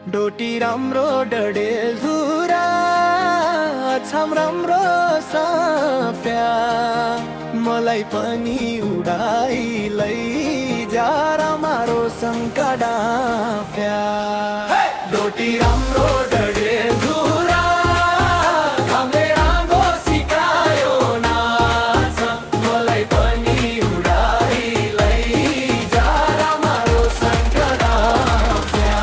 डोटी राम्रो डडेलधुरा छाम राम्रो सफ्या मलाई पनि उडाइ लैजा रमारो सङ्कडाफ्या डोटी राम्रो डडेलधुरा घामले राङ्गो सिकायो नाच मलाई पनि उडाइ लैजा रमारो सङ्कडाफ्या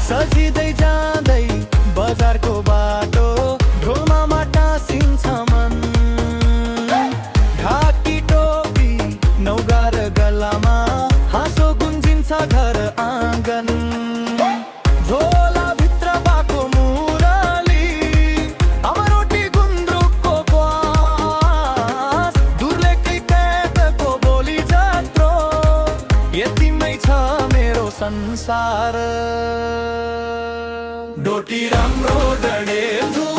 सजिँदै जाँदै बजारको बाटो ढोलमा टाँसिन्छ मन ढाकी टोपी नौगार गलामा हाँसो गुन्जिन्छ घर आँगन झोला भित्र बाको मुरली अमरोटी गुन्द्रुकको क्वास दुर्लेखै पेटको बोली जत्रो यतिमै छ मेरो संसार डोटी राम्रो डडेलधुरा